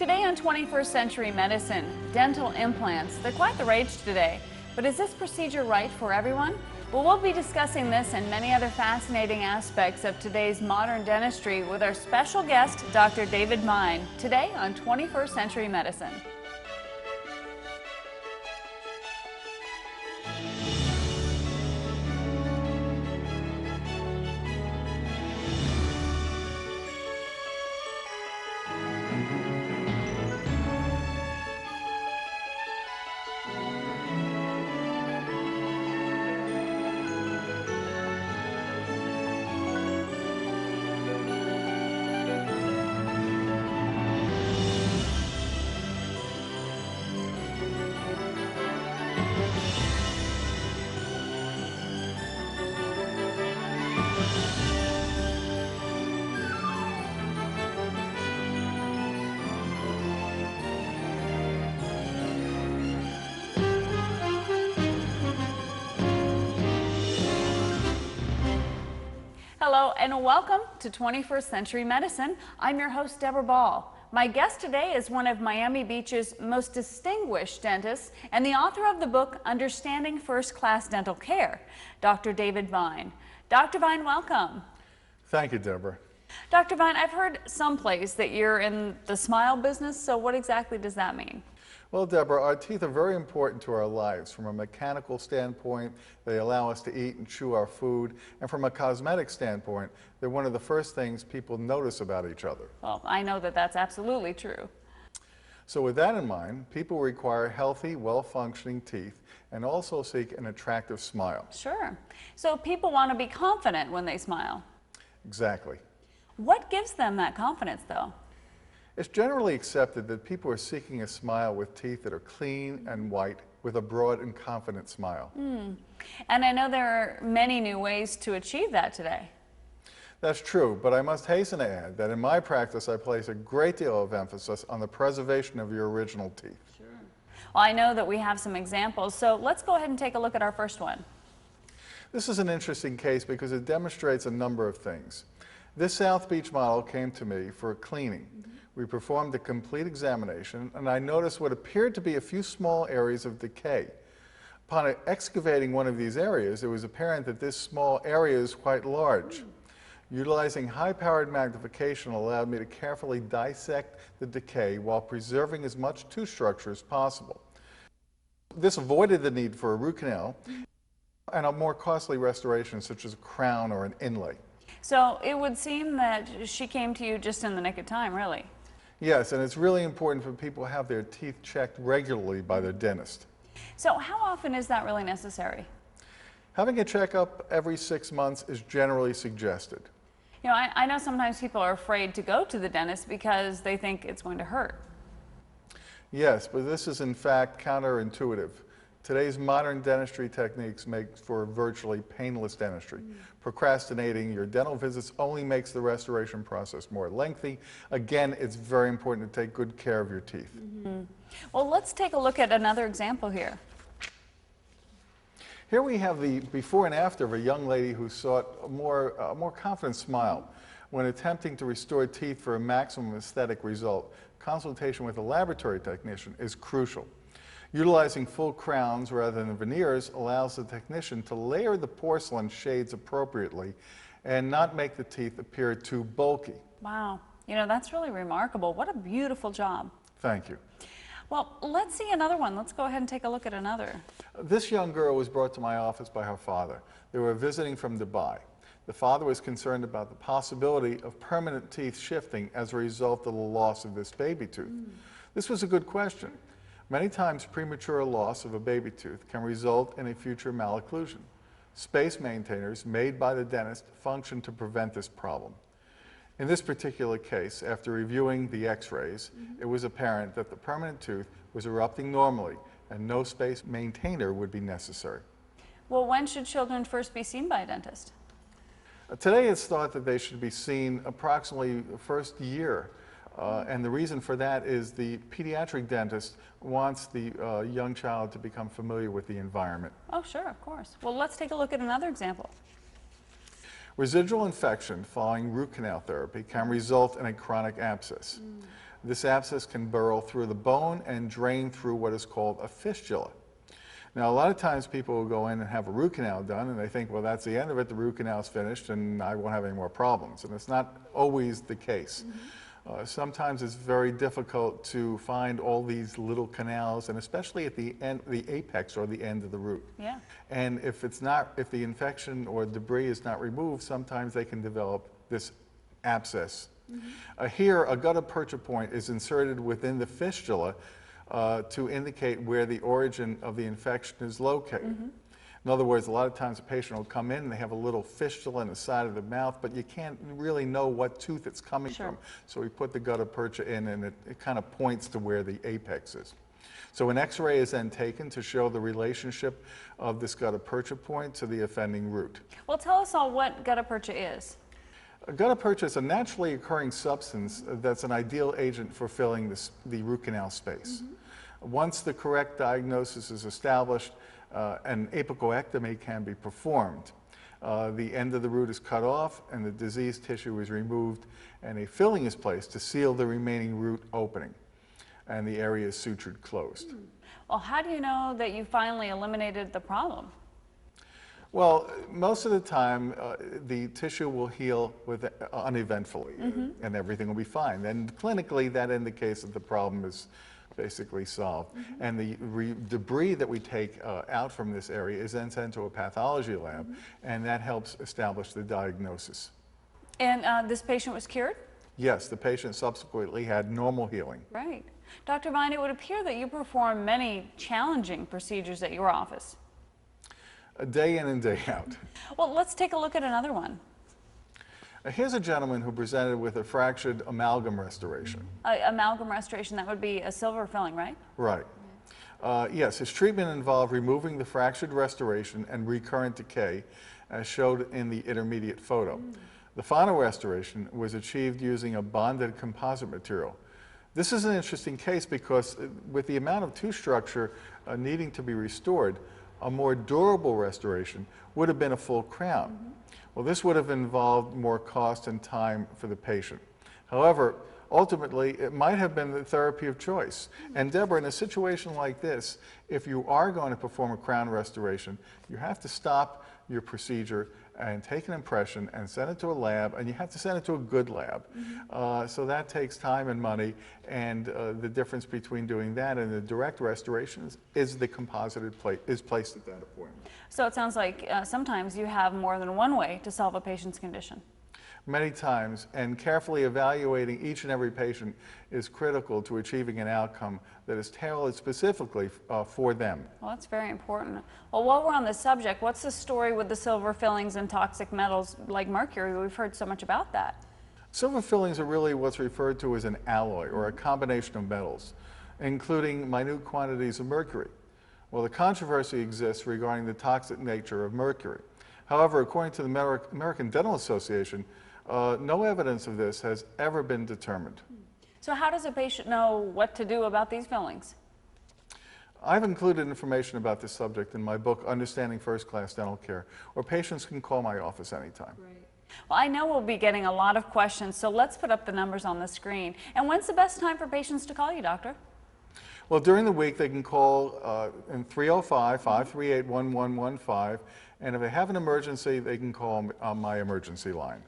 Today on 21st Century Medicine, dental implants. They're quite the rage today. But is this procedure right for everyone? Well, we'll be discussing this and many other fascinating aspects of today's modern dentistry with our special guest, Dr. David Mine, today on 21st Century Medicine. Hello and welcome to 21st Century Medicine. I'm your host, Deborah Ball. My guest today is one of Miami Beach's most distinguished dentists and the author of the book, Understanding First-Class Dental Care, Dr. David Mine. Dr. Mine, welcome. Thank you, Deborah. Dr. Mine, I've heard someplace that you're in the smile business, so what exactly does that mean? Well, Deborah, our teeth are very important to our lives. From a mechanical standpoint, they allow us to eat and chew our food. And from a cosmetic standpoint, they're one of the first things people notice about each other. Well, I know that that's absolutely true. So with that in mind, people require healthy, well-functioning teeth and also seek an attractive smile. Sure. So people want to be confident when they smile. Exactly. What gives them that confidence, though? It's generally accepted that people are seeking a smile with teeth that are clean and white with a broad and confident smile. And I know there are many new ways to achieve that today. That's true, but I must hasten to add that in my practice I place a great deal of emphasis on the preservation of your original teeth. Sure. Well, I know that we have some examples, so let's go ahead and take a look at our first one. This is an interesting case because it demonstrates a number of things. This South Beach model came to me for a cleaning. We performed a complete examination, and I noticed what appeared to be a few small areas of decay. Upon excavating one of these areas, it was apparent that this small area is quite large. Utilizing high-powered magnification allowed me to carefully dissect the decay while preserving as much tooth structure as possible. This avoided the need for a root canal and a more costly restoration such as a crown or an inlay. So it would seem that she came to you just in the nick of time, really. Yes, and it's really important for people to have their teeth checked regularly by their dentist. So how often is that really necessary? Having a checkup every 6 months is generally suggested. You know, I know sometimes people are afraid to go to the dentist because they think it's going to hurt. Yes, but this is in fact counterintuitive. Today's modern dentistry techniques make for virtually painless dentistry. Procrastinating your dental visits only makes the restoration process more lengthy. Again, it's very important to take good care of your teeth. Well, let's take a look at another example here. Here we have the before and after of a young lady who sought a more confident smile. When attempting to restore teeth for a maximum aesthetic result, consultation with a laboratory technician is crucial. Utilizing full crowns rather than veneers allows the technician to layer the porcelain shades appropriately and not make the teeth appear too bulky. Wow. You know, that's really remarkable. What a beautiful job. Thank you. Well, let's see another one. Let's go ahead and take a look at another. This young girl was brought to my office by her father. They were visiting from Dubai. The father was concerned about the possibility of permanent teeth shifting as a result of the loss of this baby tooth. This was a good question. Many times premature loss of a baby tooth can result in a future malocclusion. Space maintainers made by the dentist function to prevent this problem. In this particular case, after reviewing the x-rays, it was apparent that the permanent tooth was erupting normally and no space maintainer would be necessary. Well, when should children first be seen by a dentist? Today it's thought that they should be seen approximately the first year. And the reason for that is the pediatric dentist wants the young child to become familiar with the environment. Oh, sure, of course. Well, let's take a look at another example. Residual infection following root canal therapy can result in a chronic abscess. This abscess can burrow through the bone and drain through what is called a fistula. Now, a lot of times people will go in and have a root canal done, and they think, well, that's the end of it, the root canal's finished, and I won't have any more problems. And it's not always the case. Sometimes it's very difficult to find all these little canals, and especially at the end, the apex or the end of the root. Yeah. And if the infection or debris is not removed, sometimes they can develop this abscess. Here, a gutta percha point is inserted within the fistula to indicate where the origin of the infection is located. In other words, a lot of times a patient will come in and they have a little fistula in the side of the mouth, but you can't really know what tooth it's coming from. So we put the gutta percha in, and it kind of points to where the apex is. So an x-ray is then taken to show the relationship of this gutta percha point to the offending root. Well, tell us all what gutta percha is. Gutta percha is a naturally occurring substance that's an ideal agent for filling the root canal space. Once the correct diagnosis is established, an apicoectomy can be performed. The end of the root is cut off and the diseased tissue is removed, and a filling is placed to seal the remaining root opening, and the area is sutured closed. Well, how do you know that you finally eliminated the problem? Well, most of the time, the tissue will heal uneventfully, and everything will be fine. And clinically, that indicates that the problem is basically solved. And the debris that we take out from this area is then sent to a pathology lab, and that helps establish the diagnosis. And this patient was cured? Yes, the patient subsequently had normal healing. Right. Dr. Vine, it would appear that you perform many challenging procedures at your office. Day in and day out. Well, let's take a look at another one. Here's a gentleman who presented with a fractured amalgam restoration. Amalgam restoration, that would be a silver filling, right? Right. Yes, his treatment involved removing the fractured restoration and recurrent decay, as showed in the intermediate photo. The final restoration was achieved using a bonded composite material. This is an interesting case because with the amount of tooth structure needing to be restored, a more durable restoration would have been a full crown. Well, this would have involved more cost and time for the patient. However, ultimately, it might have been the therapy of choice. And Deborah, in a situation like this, if you are going to perform a crown restoration, you have to stop your procedure and take an impression and send it to a lab, and you have to send it to a good lab. So that takes time and money, and the difference between doing that and the direct restorations is the composited plate is placed at that appointment. So it sounds like sometimes you have more than one way to solve a patient's condition. Many times, and carefully evaluating each and every patient is critical to achieving an outcome that is tailored specifically for them. Well, that's very important. Well, while we're on this subject, what's the story with the silver fillings and toxic metals like mercury? We've heard so much about that. Silver fillings are really what's referred to as an alloy, or a combination of metals, including minute quantities of mercury. Well, the controversy exists regarding the toxic nature of mercury. However, according to the American Dental Association, no evidence of this has ever been determined. So how does a patient know what to do about these fillings? I've included information about this subject in my book, Understanding First-Class Dental Care, where patients can call my office anytime. Great. Well, I know we'll be getting a lot of questions, so let's put up the numbers on the screen. And when's the best time for patients to call you, doctor? Well, during the week, they can call in 305-538-1115, and if they have an emergency, they can call on my emergency line.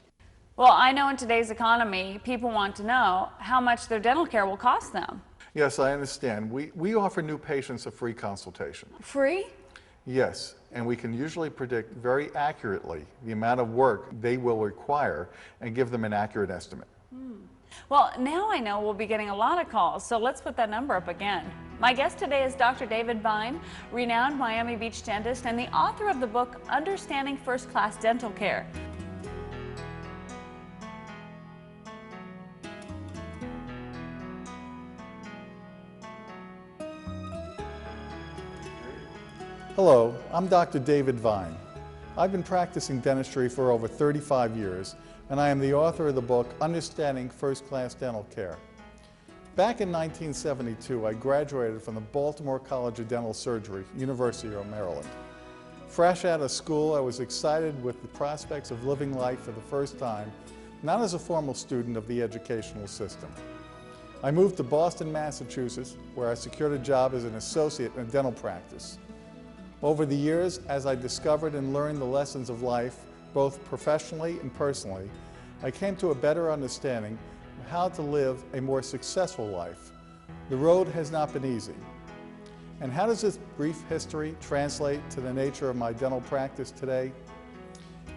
Well, I know in today's economy, people want to know how much their dental care will cost them. Yes, I understand. We offer new patients a free consultation. Free? Yes, and we can usually predict very accurately the amount of work they will require and give them an accurate estimate. Well, now I know we'll be getting a lot of calls, so let's put that number up again. My guest today is Dr. David Vine, renowned Miami Beach dentist and the author of the book, Understanding First-Class Dental Care. Hello, I'm Dr. David Vine. I've been practicing dentistry for over 35 years, and I am the author of the book, Understanding First-Class Dental Care. Back in 1972, I graduated from the Baltimore College of Dental Surgery, University of Maryland. Fresh out of school, I was excited with the prospects of living life for the first time, not as a formal student of the educational system. I moved to Boston, Massachusetts, where I secured a job as an associate in a dental practice. Over the years, as I discovered and learned the lessons of life, both professionally and personally, I came to a better understanding of how to live a more successful life. The road has not been easy. And how does this brief history translate to the nature of my dental practice today?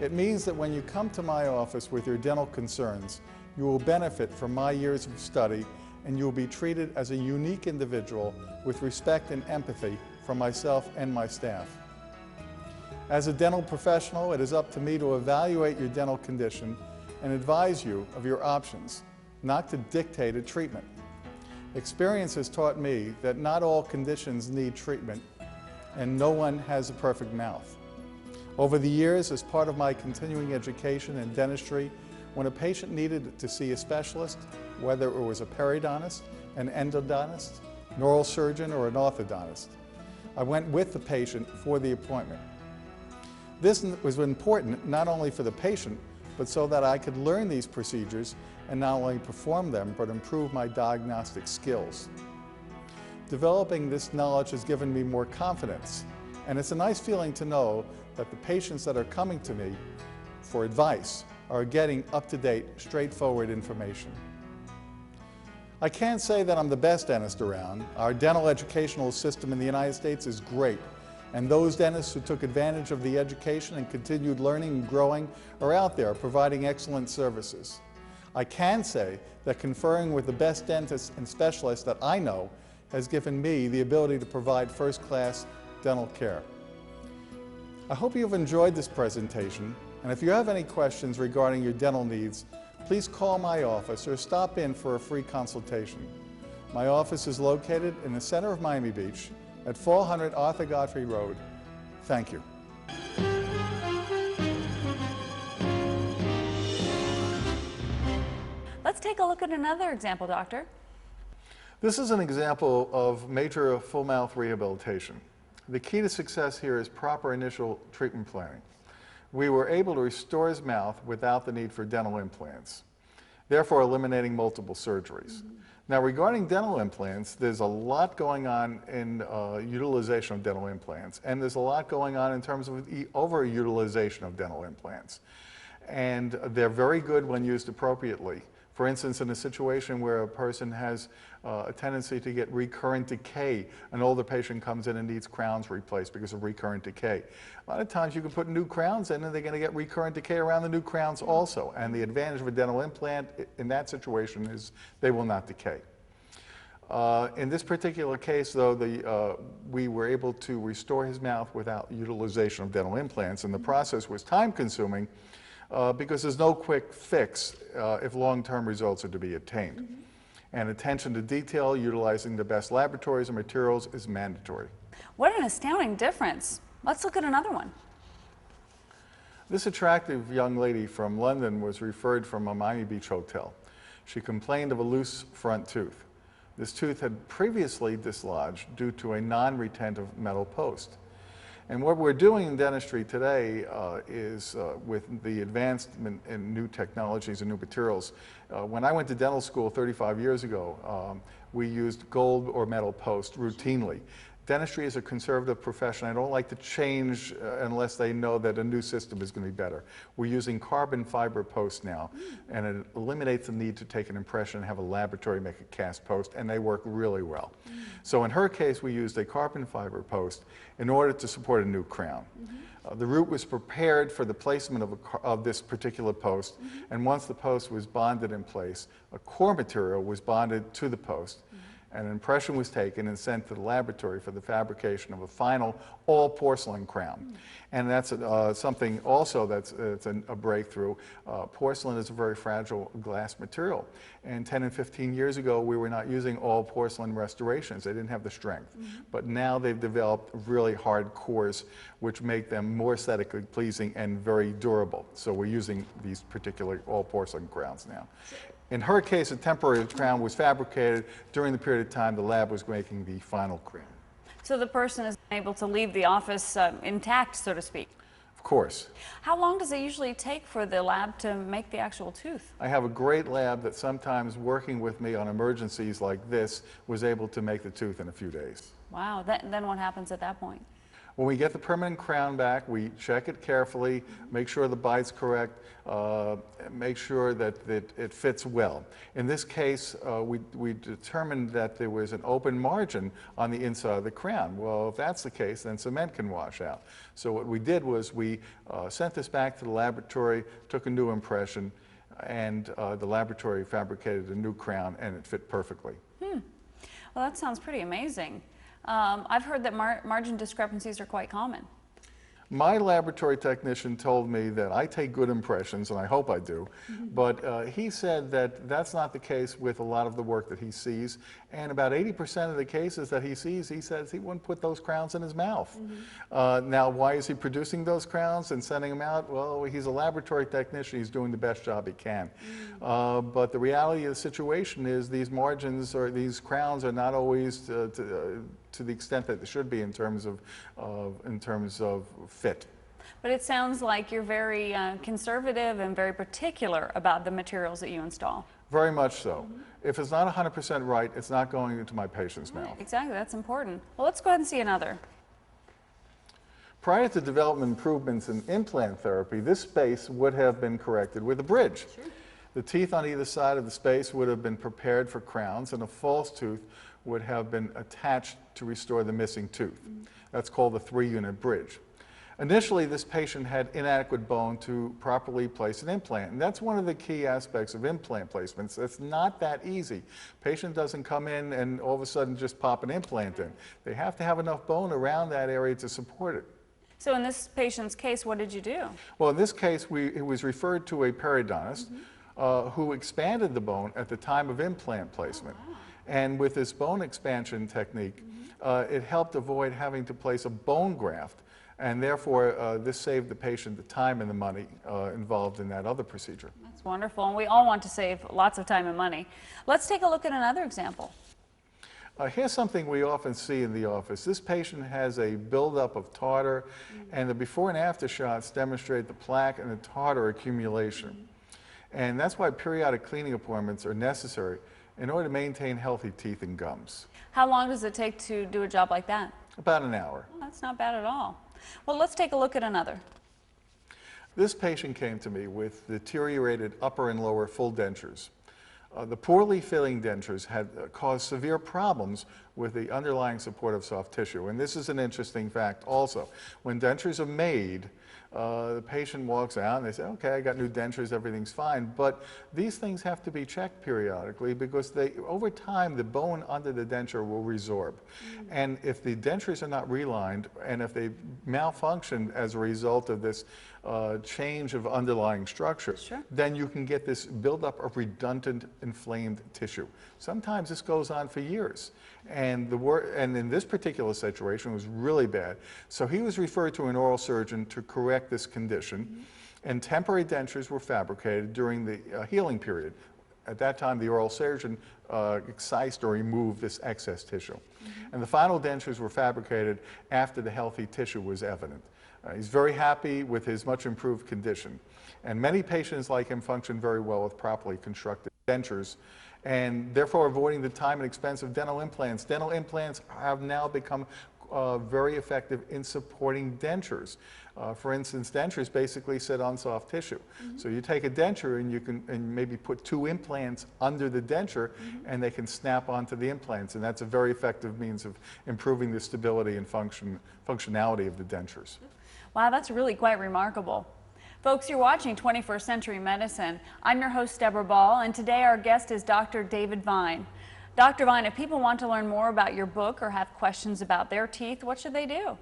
It means that when you come to my office with your dental concerns, you will benefit from my years of study, and you will be treated as a unique individual with respect and empathy from myself and my staff. As a dental professional, it is up to me to evaluate your dental condition and advise you of your options, not to dictate a treatment. Experience has taught me that not all conditions need treatment, and no one has a perfect mouth. Over the years, as part of my continuing education in dentistry, when a patient needed to see a specialist, whether it was a periodontist, an endodontist, an oral surgeon, or an orthodontist, I went with the patient for the appointment. This was important not only for the patient, but so that I could learn these procedures and not only perform them, but improve my diagnostic skills. Developing this knowledge has given me more confidence, and it's a nice feeling to know that the patients that are coming to me for advice are getting up-to-date, straightforward information. I can't say that I'm the best dentist around. Our dental educational system in the United States is great, and those dentists who took advantage of the education and continued learning and growing are out there providing excellent services. I can say that conferring with the best dentists and specialists that I know has given me the ability to provide first-class dental care. I hope you've enjoyed this presentation, and if you have any questions regarding your dental needs, please call my office or stop in for a free consultation. My office is located in the center of Miami Beach at 400 Arthur Godfrey Road. Thank you. Let's take a look at another example, doctor. This is an example of major full mouth rehabilitation. The key to success here is proper initial treatment planning. We were able to restore his mouth without the need for dental implants, therefore eliminating multiple surgeries. Now, regarding dental implants, there's a lot going on in utilization of dental implants, and there's a lot going on in terms of overutilization of dental implants. And they're very good when used appropriately. For instance, in a situation where a person has a tendency to get recurrent decay, an older patient comes in and needs crowns replaced because of recurrent decay. A lot of times you can put new crowns in and they're going to get recurrent decay around the new crowns also. And the advantage of a dental implant in that situation is they will not decay. In this particular case, though, we were able to restore his mouth without utilization of dental implants, and the process was time-consuming because there's no quick fix if long-term results are to be attained. And attention to detail, utilizing the best laboratories and materials is mandatory. What an astounding difference. Let's look at another one. This attractive young lady from London was referred from a Miami Beach hotel. She complained of a loose front tooth. This tooth had previously dislodged due to a non-retentive metal post. And what we're doing in dentistry today is with the advancement in new technologies and new materials. When I went to dental school 35 years ago, we used gold or metal post routinely. Dentistry is a conservative profession. I don't like to change unless they know that a new system is going to be better. We're using carbon fiber posts now, and it eliminates the need to take an impression and have a laboratory make a cast post, and they work really well. So in her case, we used a carbon fiber post in order to support a new crown. The root was prepared for the placement of this particular post, and once the post was bonded in place, a core material was bonded to the post, and an impression was taken and sent to the laboratory for the fabrication of a final all porcelain crown. And that's something also that's a breakthrough. Porcelain is a very fragile glass material. And 10 and 15 years ago, we were not using all porcelain restorations. They didn't have the strength. But now they've developed really hard cores, which make them more aesthetically pleasing and very durable. So we're using these particular all porcelain crowns now. In her case, a temporary crown was fabricated during the period of time the lab was making the final crown. So the person is able to leave the office intact, so to speak. Of course. How long does it usually take for the lab to make the actual tooth? I have a great lab that sometimes working with me on emergencies like this was able to make the tooth in a few days. Wow, then what happens at that point? When we get the permanent crown back, we check it carefully, make sure the bite's correct, make sure that it fits well. In this case, we determined that there was an open margin on the inside of the crown. Well, if that's the case, then cement can wash out. So what we did was we sent this back to the laboratory, took a new impression, and the laboratory fabricated a new crown, and it fit perfectly. Well, that sounds pretty amazing. I've heard that margin discrepancies are quite common. My laboratory technician told me that I take good impressions, and I hope I do, but he said that that's not the case with a lot of the work that he sees, and about 80% of the cases that he sees, he says he wouldn't put those crowns in his mouth. Now, why is he producing those crowns and sending them out? Well, he's a laboratory technician, he's doing the best job he can. But the reality of the situation is these margins or these crowns are not always to the extent that they should be in terms of fit. But it sounds like you're very conservative and very particular about the materials that you install. Very much so. If it's not 100% right, it's not going into my patient's mouth. Exactly, that's important. Well, let's go ahead and see another. Prior to development improvements in implant therapy, this space would have been corrected with a bridge. Sure. The teeth on either side of the space would have been prepared for crowns, and a false tooth would have been attached to restore the missing tooth. That's called the 3-unit bridge. Initially, this patient had inadequate bone to properly place an implant, and that's one of the key aspects of implant placements. It's not that easy. Patient doesn't come in and all of a sudden just pop an implant in. They have to have enough bone around that area to support it. So in this patient's case, what did you do? Well, in this case, it was referred to a periodontist who expanded the bone at the time of implant placement. Oh, wow. And with this bone expansion technique, it helped avoid having to place a bone graft, and therefore this saved the patient the time and the money involved in that other procedure. That's wonderful, and we all want to save lots of time and money. Let's take a look at another example. Here's something we often see in the office. This patient has a buildup of tartar, and the before and after shots demonstrate the plaque and the tartar accumulation. And that's why periodic cleaning appointments are necessary in order to maintain healthy teeth and gums. How long does it take to do a job like that? About an hour. Well, that's not bad at all. Well, let's take a look at another. This patient came to me with deteriorated upper and lower full dentures. The poorly filling dentures had caused severe problems with the underlying supportive soft tissue. And this is an interesting fact also. When dentures are made, the patient walks out and they say, okay, I got new dentures, everything's fine. But these things have to be checked periodically because over time, the bone under the denture will resorb. And if the dentures are not relined and if they malfunction as a result of this change of underlying structure, Sure. then you can get this buildup of redundant inflamed tissue. Sometimes this goes on for years. And in this particular situation, it was really bad. So he was referred to an oral surgeon to correct this condition, and temporary dentures were fabricated during the healing period. At that time, the oral surgeon excised or removed this excess tissue. And the final dentures were fabricated after the healthy tissue was evident. He's very happy with his much improved condition. And many patients like him function very well with properly constructed dentures, and therefore avoiding the time and expense of dental implants. Dental implants have now become very effective in supporting dentures. For instance, dentures basically sit on soft tissue. So you take a denture and you can maybe put 2 implants under the denture and they can snap onto the implants, and that's a very effective means of improving the stability and functionality of the dentures. Wow, that's really quite remarkable. Folks, you're watching 21st Century Medicine. I'm your host, Deborah Ball, and today our guest is Dr. David Vine. Dr. Vine, if people want to learn more about your book or have questions about their teeth, what should they do?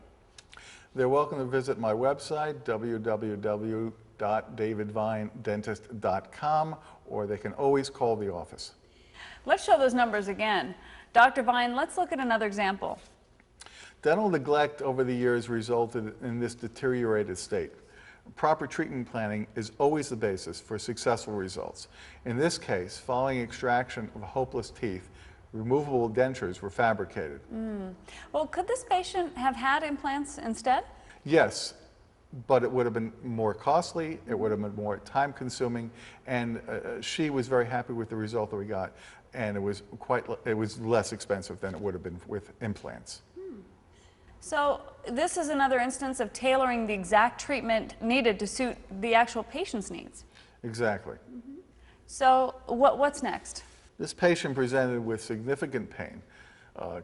They're welcome to visit my website, www.davidvinedentist.com, or they can always call the office. Let's show those numbers again. Dr. Vine, let's look at another example. Dental neglect over the years resulted in this deteriorated state. Proper treatment planning is always the basis for successful results. In this case, following extraction of hopeless teeth, removable dentures were fabricated. Well, could this patient have had implants instead? Yes. but it would have been more costly, it would have been more time consuming, and she was very happy with the result that we got, and it was less expensive than it would have been with implants. So this is another instance of tailoring the exact treatment needed to suit the actual patient's needs. Exactly. So what's next? This patient presented with significant pain.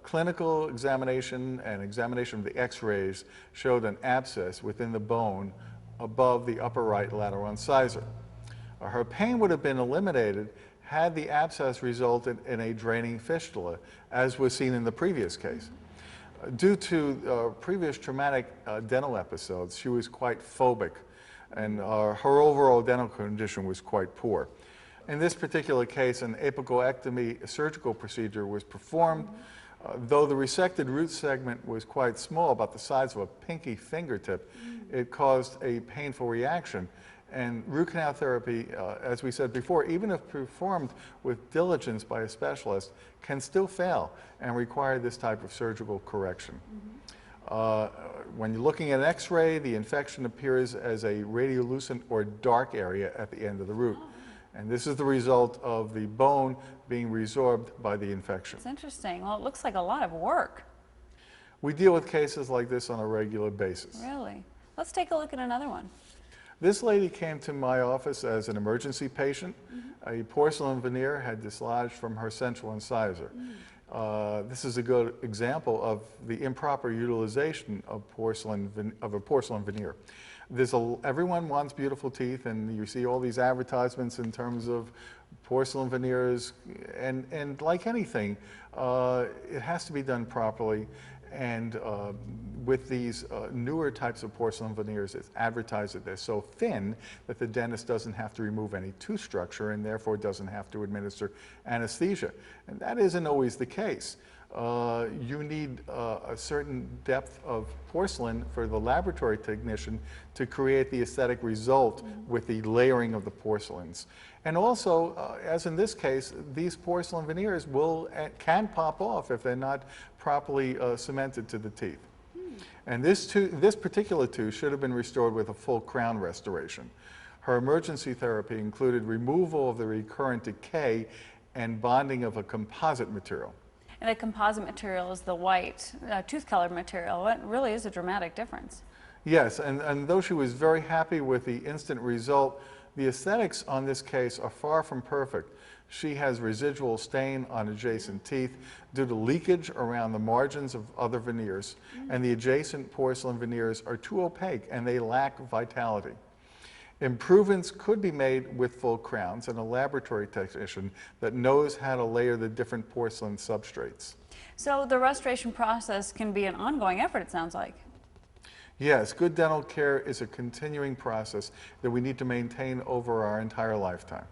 Clinical examination and examination of the x-rays showed an abscess within the bone above the upper right lateral incisor. Her pain would have been eliminated had the abscess resulted in a draining fistula, as was seen in the previous case. Due to previous traumatic dental episodes, she was quite phobic, and her overall dental condition was quite poor. In this particular case, an apicoectomy surgical procedure was performed. Though the resected root segment was quite small, about the size of a pinky fingertip, it caused a painful reaction. And root canal therapy, as we said before, even if performed with diligence by a specialist, can still fail and require this type of surgical correction. When you're looking at an x-ray, the infection appears as a radiolucent or dark area at the end of the root. And this is the result of the bone being resorbed by the infection. It's interesting. Well, it looks like a lot of work. We deal with cases like this on a regular basis. Really? Let's take a look at another one. This lady came to my office as an emergency patient. A porcelain veneer had dislodged from her central incisor. This is a good example of the improper utilization of a porcelain veneer. Everyone wants beautiful teeth, and you see all these advertisements in terms of porcelain veneers, and like anything, it has to be done properly. And with these newer types of porcelain veneers, it's advertised that they're so thin that the dentist doesn't have to remove any tooth structure and therefore doesn't have to administer anesthesia. And that isn't always the case. You need a certain depth of porcelain for the laboratory technician to create the aesthetic result with the layering of the porcelains. And also, as in this case, these porcelain veneers can pop off if they're not properly cemented to the teeth. And this particular tooth should have been restored with a full crown restoration. Her emergency therapy included removal of the recurrent decay and bonding of a composite material. And the composite material is the white, tooth-colored material. It really is a dramatic difference. Yes, and though she was very happy with the instant result, the aesthetics on this case are far from perfect. She has residual stain on adjacent teeth due to leakage around the margins of other veneers, and the adjacent porcelain veneers are too opaque and they lack vitality. Improvements could be made with full crowns and a laboratory technician that knows how to layer the different porcelain substrates. So the restoration process can be an ongoing effort, it sounds like. Yes, good dental care is a continuing process that we need to maintain over our entire lifetime.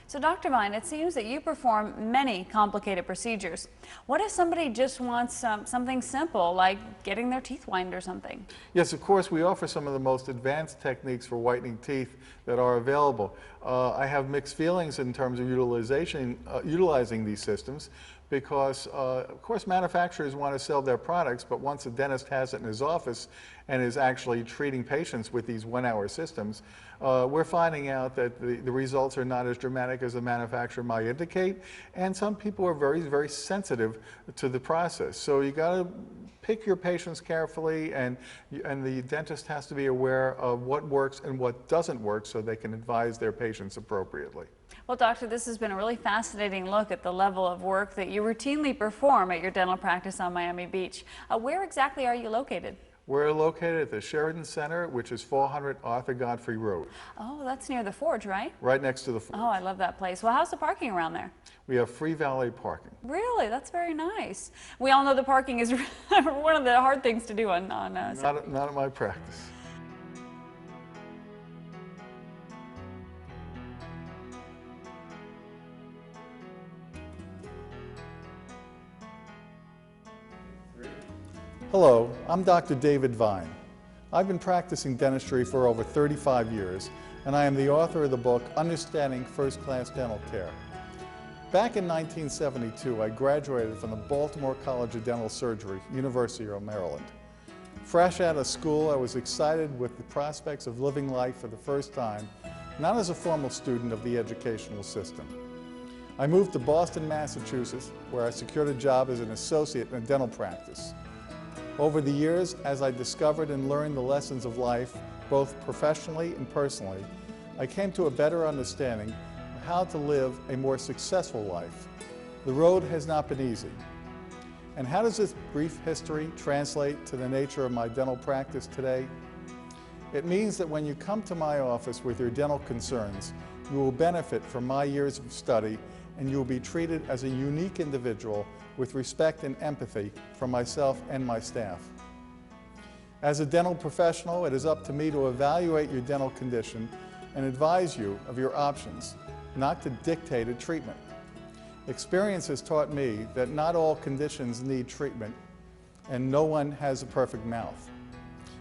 So Dr. Vine, it seems that you perform many complicated procedures. What if somebody just wants something simple, like getting their teeth whitened or something? Yes, of course, we offer some of the most advanced techniques for whitening teeth that are available. I have mixed feelings in terms of utilizing these systems because, of course, manufacturers want to sell their products, but once a dentist has it in his office and is actually treating patients with these one-hour systems, we're finding out that the results are not as dramatic as the manufacturer might indicate, and some people are very, very sensitive to the process. So you got to pick your patients carefully, and the dentist has to be aware of what works and what doesn't work so they can advise their patients appropriately. Well, Doctor, this has been a really fascinating look at the level of work that you routinely perform at your dental practice on Miami Beach. Where exactly are you located? We're located at the Sheridan Center, which is 400 Arthur Godfrey Road. Oh, that's near the Forge, right? Right next to the Forge. Oh, I love that place. Well, how's the parking around there? We have free valet parking. Really? That's very nice. We all know the parking is one of the hard things to do on not at my practice. Hello, I'm Dr. David Vine. I've been practicing dentistry for over 35 years, and I am the author of the book, Understanding First-Class Dental Care. Back in 1972, I graduated from the Baltimore College of Dental Surgery, University of Maryland. Fresh out of school, I was excited with the prospects of living life for the first time, not as a formal student of the educational system. I moved to Boston, Massachusetts, where I secured a job as an associate in a dental practice. Over the years, as I discovered and learned the lessons of life, both professionally and personally, I came to a better understanding of how to live a more successful life. The road has not been easy. And how does this brief history translate to the nature of my dental practice today? It means that when you come to my office with your dental concerns, you will benefit from my years of study, and you will be treated as a unique individual with respect and empathy from myself and my staff. As a dental professional, it is up to me to evaluate your dental condition and advise you of your options, not to dictate a treatment. Experience has taught me that not all conditions need treatment, and no one has a perfect mouth.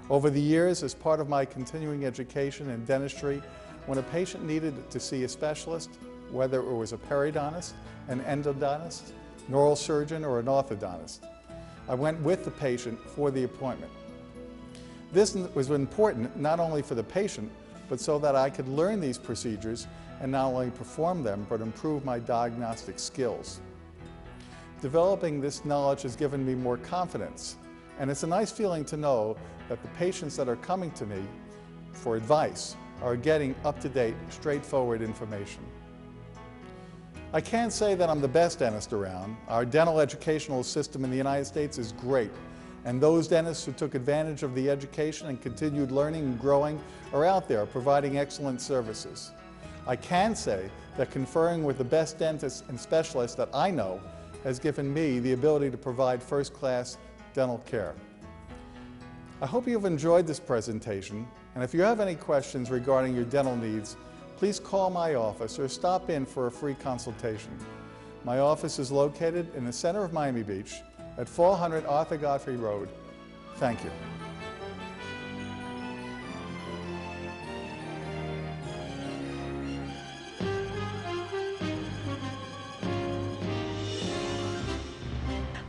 Over the years, as part of my continuing education in dentistry, when a patient needed to see a specialist, whether it was a periodontist, an endodontist, an oral surgeon, or an orthodontist, I went with the patient for the appointment. This was important not only for the patient, but so that I could learn these procedures and not only perform them, but improve my diagnostic skills. Developing this knowledge has given me more confidence, and it's a nice feeling to know that the patients that are coming to me for advice are getting up-to-date, straightforward information. I can't say that I'm the best dentist around. Our dental educational system in the United States is great, and those dentists who took advantage of the education and continued learning and growing are out there providing excellent services. I can say that conferring with the best dentists and specialists that I know has given me the ability to provide first-class dental care. I hope you've enjoyed this presentation, and if you have any questions regarding your dental needs, please call my office or stop in for a free consultation. My office is located in the center of Miami Beach at 400 Arthur Godfrey Road. Thank you.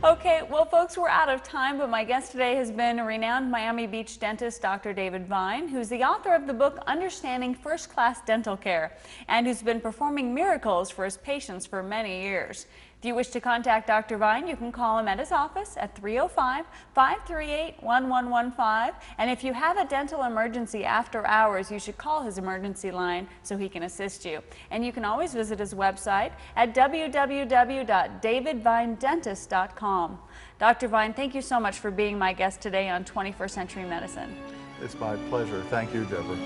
Okay, well folks, we're out of time, but my guest today has been renowned Miami Beach dentist Dr. David Vine, who's the author of the book Understanding First-Class Dental Care, and who's been performing miracles for his patients for many years. If you wish to contact Dr. Vine, you can call him at his office at 305-538-1115, and if you have a dental emergency after hours, you should call his emergency line so he can assist you. And you can always visit his website at www.davidvinedentist.com. Dr. Vine, thank you so much for being my guest today on 21st Century Medicine. It's my pleasure. Thank you, Deborah.